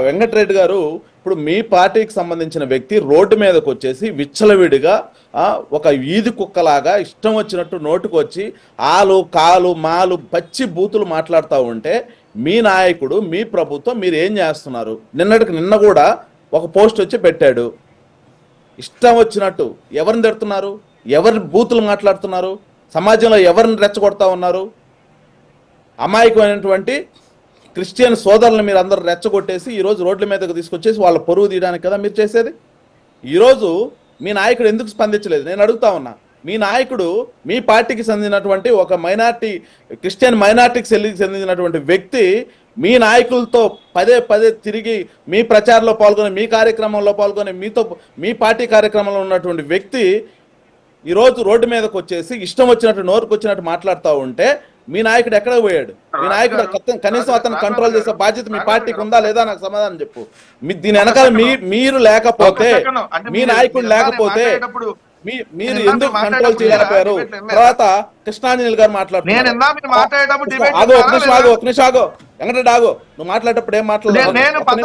వెంకటరెడ్డి గారు, ఇప్పుడు మీ పార్టీకి సంబంధించిన వ్యక్తి రోడ్డు మీదకి వచ్చేసి విచ్చలవిడిగా ఒక ఈది కుక్కలాగా ఇష్టం వచ్చినట్టు నోటుకు వచ్చి ఆలు కాలు మాలు పచ్చి బూతులు మాట్లాడుతూ ఉంటే మీ నాయకుడు, మీ ప్రభుత్వం మీరు ఏం చేస్తున్నారు? నిన్న కూడా ఒక పోస్ట్ వచ్చి పెట్టాడు. ఇష్టం వచ్చినట్టు ఎవరిని తిడుతున్నారు? ఎవరి బూతులు మాట్లాడుతున్నారు? సమాజంలో ఎవరిని రెచ్చగొడతా ఉన్నారు? అమాయకమైనటువంటి క్రిస్టియన్ సోదరులను మీరు అందరూ రెచ్చగొట్టేసి ఈరోజు రోడ్ల మీదకు తీసుకొచ్చేసి వాళ్ళ పరువు తీయడానికి కదా మీరు చేసేది. ఈరోజు మీ నాయకుడు ఎందుకు స్పందించలేదు? నేను అడుగుతా ఉన్నా. మీ నాయకుడు మీ పార్టీకి చెందినటువంటి ఒక మైనార్టీ, క్రిస్టియన్ మైనార్టీకి చెందినటువంటి వ్యక్తి మీ నాయకులతో పదే పదే తిరిగి మీ ప్రచారంలో పాల్గొని, మీ కార్యక్రమంలో పాల్గొని, మీ పార్టీ కార్యక్రమంలో ఉన్నటువంటి వ్యక్తి ఈరోజు రోడ్డు మీదకి వచ్చేసి ఇష్టం వచ్చినట్టు నోరుకు వచ్చినట్టు మాట్లాడుతూ ఉంటే మీ నాయకుడు ఎక్కడ పోయాడు? మీ నాయకుడు కనీసం అతను కంట్రోల్ చేసే బాధ్యత మీ పార్టీకి ఉందా లేదా? నాకు సమాధానం చెప్పు. దీని వెనకాల మీరు లేకపోతే, మీ నాయకుడు లేకపోతే మీరు ఎందుకు కంట్రోల్ చేయలేకపోయారు? తర్వాత కృష్ణాంజనేయులు గారు మాట్లాడుతున్నారు. ఒక నిమిషం ఆగు వెంకటరెడ్డి, ఆగు. నువ్వు మాట్లాడేటప్పుడు ఏం మాట్లాడలేదు. ఒక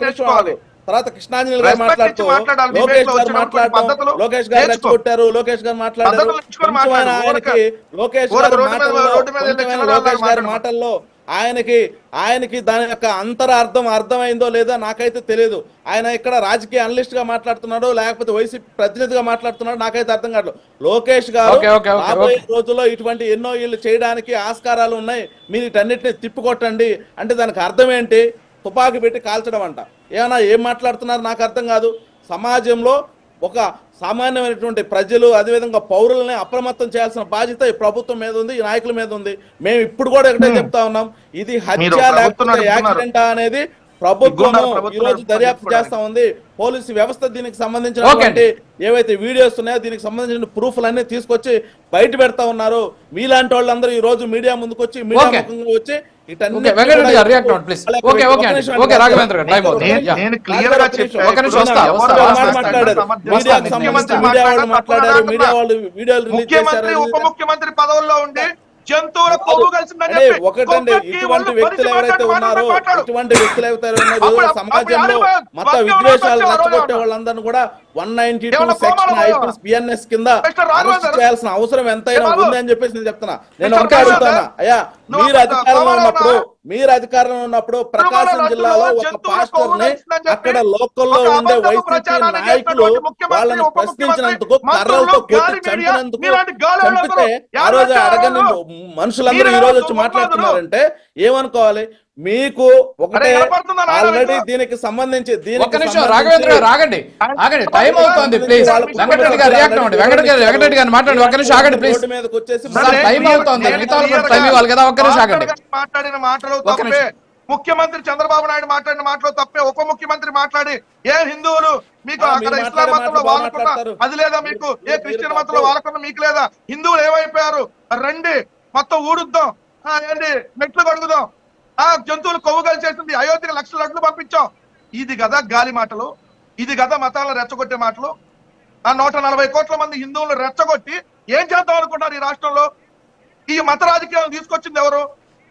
నిమిషం ఆగు. తర్వాత కృష్ణాంజనేయులు గారు మాట్లాడుతూ లోకేష్ గారు రెచ్చగొట్టారు, లోకేష్ గారు మాట్లాడారు. లోకేష్ గారి మాటల్లో ఆయనకి దాని యొక్క అర్థమైందో లేదో నాకైతే తెలియదు. ఆయన ఇక్కడ రాజకీయ అనలిస్ట్ గా మాట్లాడుతున్నాడు, లేకపోతే వైసీపీ ప్రతినిధిగా మాట్లాడుతున్నాడు, నాకైతే అర్థం కాదు. లోకేష్ గారు రాబోయే రోజుల్లో ఇటువంటి ఎన్నో ఇళ్ళు చేయడానికి ఆస్కారాలు ఉన్నాయి, మీరు వీటన్నిటిని తిప్పికొట్టండి అంటే దానికి అర్థం ఏంటి? తుపాకీ పెట్టి కాల్చడం అంట. ఏం మాట్లాడుతున్నారు నాకు అర్థం కాదు. సమాజంలో ఒక సామాన్యమైనటువంటి ప్రజలు, అదేవిధంగా పౌరులని అప్రమత్తం చేయాల్సిన బాధ్యత ఈ ప్రభుత్వం మీద ఉంది, ఈ నాయకుల మీద ఉంది. మేము ఇప్పుడు కూడా ఒకటే చెప్తా ఉన్నాం, ఇది హత్య లేకపోతే యాక్సిడెంట్ అనేది ప్రభుత్వం ఈ రోజు దర్యాప్తు చేస్తా ఉంది. పోలీసు వ్యవస్థ దీనికి సంబంధించినటువంటి ఏవైతే వీడియోస్ ఉన్నాయో దీనికి సంబంధించిన ప్రూఫ్లన్నీ తీసుకొచ్చి బయట పెడతా ఉన్నారు. మీలాంటి వాళ్ళందరూ ఈ రోజు మీడియా ముందుకు వచ్చి మీడియా ముఖంగా వచ్చి ముఖ్యమంత్రి పదవుల్లో ఉండి జంతువుల కొవ్వు కలిసిందని ఒకటండి. ఇటువంటి వ్యక్తులు ఎవరైతే ఉన్నారో సమాజంలో మత విద్వేషాలు రెచ్చగొట్టే వాళ్ళందరినీ కూడా 192 సెక్షన్ ఐపీఎస్ బిఎన్ఎస్ కింద అరెస్ట్ చేయాల్సిన అవసరం ఎంతైనా ఉంది అని చెప్పేసి నేను చెప్తున్నా. నేను ఒకటే అడుగుతానా, అయ్యా మీరు అధికారంలో ఉన్నప్పుడు ప్రకాశం జిల్లాలో ఒక పాస్టర్ ని అక్కడ లోకల్లో ఉండే వైసీపీ నాయకులు వాళ్ళని ప్రశ్నించినందుకు కర్రలతో కొట్టి చంపితే ఆ రోజు అడగని మనుషులందరూ ఈ రోజు వచ్చి మాట్లాడుతున్నారంటే ఏమనుకోవాలి? మీకు ఒకటే ఆల్రెడీ దీనికి సంబంధించి రాఘవేంద్ర గారు ఆగండి, టైం అవుతుంది ప్లీజ్. వెంకటరెడ్డి గారు రియాక్ట్ అవ్వండి. వెంకటరెడ్డి గారు మాట్లాడండి. ఒక్క నిమిషం ఆగండి ప్లీజ్, టైం అవుతుంది. టైం ఇవ్వాలి కదా, ఒక్క నిమిషం ఆగండి. మాట్లాడిన మాటలు తప్పే, ముఖ్యమంత్రి చంద్రబాబు నాయుడు మాట్లాడిన మాటలు తప్పే, ఉప ముఖ్యమంత్రి మాట్లాడి ఏ హిందువులు మీకు అక్కడ ఇస్లాం మతంలో వాళ్ళకున్నా అది లేదా, మీకు ఏ క్రిస్టియన్ మతంలో వాళ్ళకున్నా మీకు లేదా, హిందువులు ఏమైపోయారు రండి మొత్తం ఊడుద్దాం, ఏంటి మెట్లు కడుగుదాం, జంతువులు కొవ్వు కలిసేసింది, అయోధ్యకి లక్షల లడ్లు పంపించాం. ఇది కదా గాలి మాటలు, ఇది కదా మతాలను రెచ్చగొట్టే మాటలు. 140 కోట్ల మంది హిందువులను రెచ్చగొట్టి ఏం చేద్దాం అనుకుంటారు ఈ రాష్ట్రంలో? ఈ మత రాజకీయాలను తీసుకొచ్చింది ఎవరు?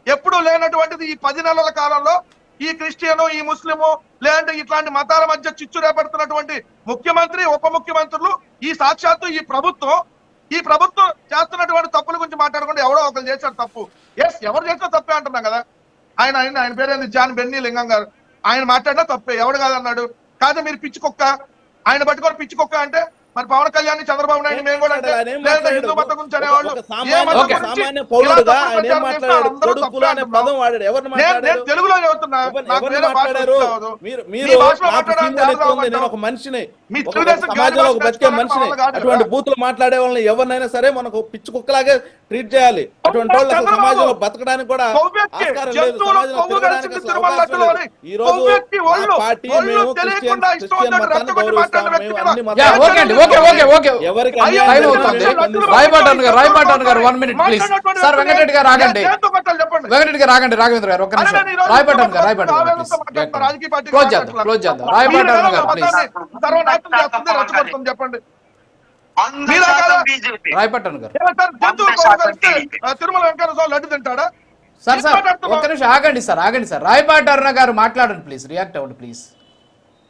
ఎప్పుడూ లేనటువంటిది ఈ 10 నెలల కాలంలో ఈ క్రిస్టియను, ఈ ముస్లిము, లేదంటే ఇట్లాంటి మతాల మధ్య చిచ్చు రేపడుతున్నటువంటి ముఖ్యమంత్రి, ఉప ముఖ్యమంత్రులు, ఈ సాక్షాత్తు ఈ ప్రభుత్వం చేస్తున్నటువంటి తప్పుల గురించి మాట్లాడకుండా ఎవరో ఒకరు చేశారు తప్పు. ఎవరు చేసినా తప్పే అంటున్నాం కదా. ఆయన పేరేంది, జాన్ బెన్నీ లింగం గారు, ఆయన మాట్లాడినా తప్పే, ఎవడు కాదన్నాడు. కాదు మీరు పిచ్చి కుక్క, ఆయన పట్టుకొని పిచ్చి కుక్క అంటే మరి పవన్ కళ్యాణ్, చంద్రబాబు నాయుడు మేము కూడా అంటే హిందూ మతం గురించి అనేవాళ్ళు తెలుగులో చెబుతున్నా. అటువంటి బూతులు మాట్లాడే వాళ్ళని ఎవరినైనా సరే మనకు పిచ్చి కుక్కలాగే ట్రీట్ చేయాలి. అటువంటి వాళ్ళు సమాజంలో బతకడానికి కూడా ఆస్కారం లేదు. ఈ రోజు పార్టీ మేము క్రిస్టియన్ మతాన్ని గౌరవిస్తాం, మేము అన్ని మతాలు రాయపాటన్ గారు 1 minute ప్లీజ్. సార్ వెంకటరెడ్డి గారు ఆగండి, వెంకటరెడ్డి గారు ఆగండి, రాఘవేంద్ర గారు ఒక్క నిమిషం. రాయపాటన్ గారు క్లోజ్ చేద్దాం. రాయపాటన్ గారు ప్లీజ్. చెప్పండి. రాయపాటన్ గారు తిరుమల వెంకటేశ్వర స్వామి లడ్డు తింటాడా? సార్ ఒక్క నిమిషం ఆగండి సార్ రాయపాటి అరుణ గారు మాట్లాడండి ప్లీజ్, రియాక్ట్ అవ్వండి ప్లీజ్.